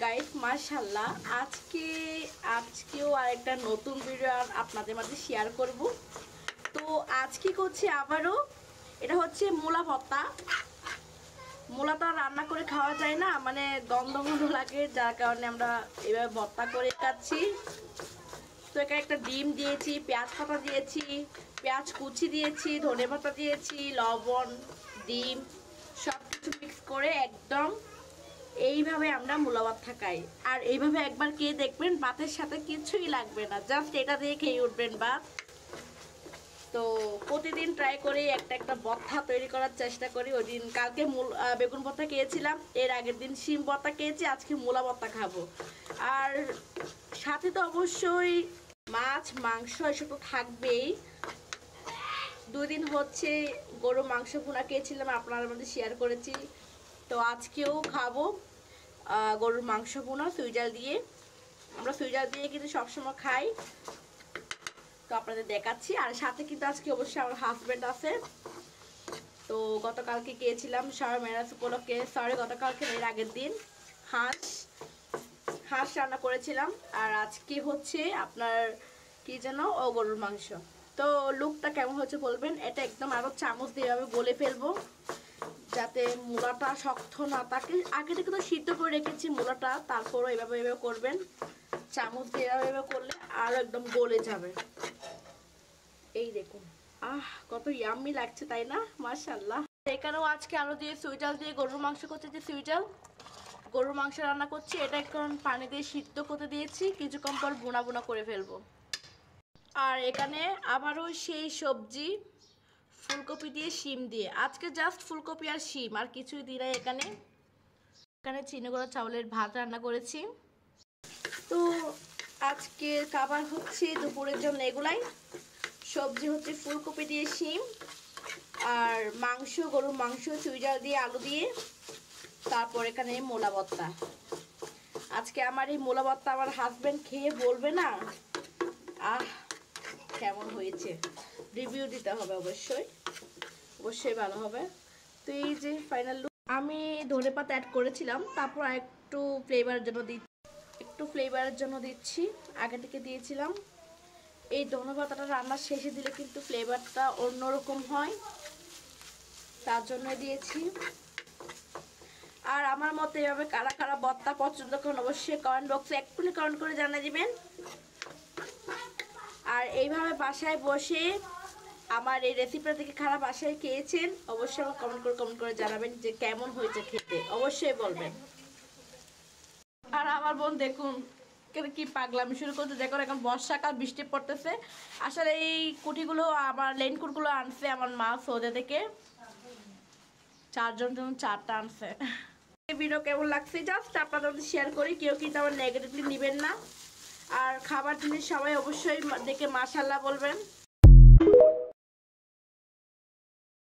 Guys মাশাআল্লাহ আজকেও আরেকটা নতুন ভিডিও আপনাদের মাঝে শেয়ার করব। তো আজকে করছি আবারও, এটা হচ্ছে মূলা ভর্তা। মূলাটা রান্না করে খাওয়া যায় না, মানে গন্ধ লাগে, যার কারণে আমরা এভাবে ভর্তা করে খাচ্ছি। তো এখানে একটা ডিম দিয়েছি, পেঁয়াজ পাতা দিয়েছি, পেঁয়াজ কুচি দিয়েছি, ধনে পাতা দিয়েছি, লবণ, ডিম সব কিছু মিক্স করে একদম এইভাবে আমরা মূলা ভর্তা খাই। আর এইভাবে একবার খেয়ে দেখবেন, ভাতের সাথে কিছুই লাগবে না, জাস্ট এটা দিয়ে খেয়ে উঠবেন ভাত। তো প্রতিদিন ট্রাই করি একটা ভর্তা তৈরি করার চেষ্টা করি। ওই দিন কালকে বেগুন ভর্তা খেয়েছিলাম, এর আগের দিন শিম ভর্তা খেয়েছি, আজকে মূলা ভর্তা খাবো। আর সাথে তো অবশ্যই মাছ মাংস এসব তো থাকবেই। দুদিন হচ্ছে গরু মাংস ভুনা খেয়েছিলাম, আপনার মধ্যে শেয়ার করেছি। তো আজকেও খাবো গরুর মাংস ভুনা সুইজাল দিয়ে। আমরা সুইজাল দিয়ে কিন্তু সবসময় খাই, তো আপনাদের দেখাচ্ছি। আর সাথে কিন্তু আজকে অবশ্যই আমার হাজব্যান্ড আছে। তো গতকালকে গিয়েছিলাম সবাই মেরাজ উপলক্ষে, গতকালকে এর আগের দিন হাঁস রান্না করেছিলাম। আর আজকে হচ্ছে আপনার কি যেন গরুর মাংস। তো লুকটা কেমন হচ্ছে বলবেন। এটা একদম আরও চামচ দিয়ে এভাবে গলে ফেলবো, যাতে মূলাটা শক্ত না থাকে। আগে থেকে তো সিদ্ধ করে রেখেছি মূলাটা, তারপরও এভাবে করবেন, চামচ দিয়ে এভাবে করলে আরও একদম গলে যাবে। এই দেখুন, কত ইয়াম্মি লাগছে তাই না, মাশাআল্লাহ। এখানেও আজকে আলু দিয়ে সুইটাল দিয়ে গরুর মাংস করতে, যে সুইটাল গরুর মাংস রান্না করছি, এটা এখন পানি দিয়ে সিদ্ধ করতে দিয়েছি, কিছুক্ষণ পর বোনা বোনা করে ফেলবো। আর এখানে আবারও সেই সবজি ফুলকপি দিয়ে শিম দিয়ে, আজকে জাস্ট ফুলকপি আর শিম, আর কিছুই দিই না। এখানে চিনিগুড়া চাউলের ভাত রান্না করেছি। তো আজকের খাবার হচ্ছে দুপুরের জন্য এগুলাই। সবজি হচ্ছে ফুলকপি দিয়ে শিম, আর মাংস গরুর মাংস চুইঝাল দিয়ে আলু দিয়ে, তারপর এখানে মূলা ভর্তা। আজকে আমার এই মূলা ভর্তা আমার হাজব্যান্ড খেয়ে বলবে না কেমন হয়েছে, রিভিউ দিতে হবে অবশ্যই ভালো হবে। তো এই যে ফাইনাল লুক। আমি ধনে পাতা অ্যাড করেছিলাম, তারপর একটু ফ্লেভারের জন্য দিচ্ছি, আগে থেকে দিয়েছিলাম। এই ধনে পাতাটা রান্নার শেষে দিলে কিন্তু ফ্লেভারটা অন্যরকম হয়, তার জন্য দিয়েছি। আর আমার মতে এভাবে কারা কারা ভর্তা পছন্দ করেন অবশ্যই কমেন্ট বক্সে এক্ষুনি কমেন্ট করে জানিয়ে দিবেন। আর এইভাবে বাসায় বসে আমার এই রেসিপিটা থেকে খারাপ বাসায় খেয়েছেন, অবশ্যই আমার কমেন্ট করে জানাবেন যে কেমন হয়েছে খেতে, অবশ্যই বলবেন। আর আমার বোন দেখুন কি পাগলামি শুরু করতে, দেখুন এখন বর্ষাকাল, বৃষ্টি পড়তেছে। আসলে এই কুটিগুলো আমার রেইনকোটগুলো আনছে আমার মা সৌদে থেকে, 4 জন চারটা আনছে। এই ভিডিও কেমন লাগছে জাস্ট আপনাদের মধ্যে শেয়ার করি, কেউ কিন্তু আমার নেগেটিভলি নেবেন না। আর খাবার জিনিস সবাই অবশ্যই দেখে মাশাআল্লাহ বলবেন।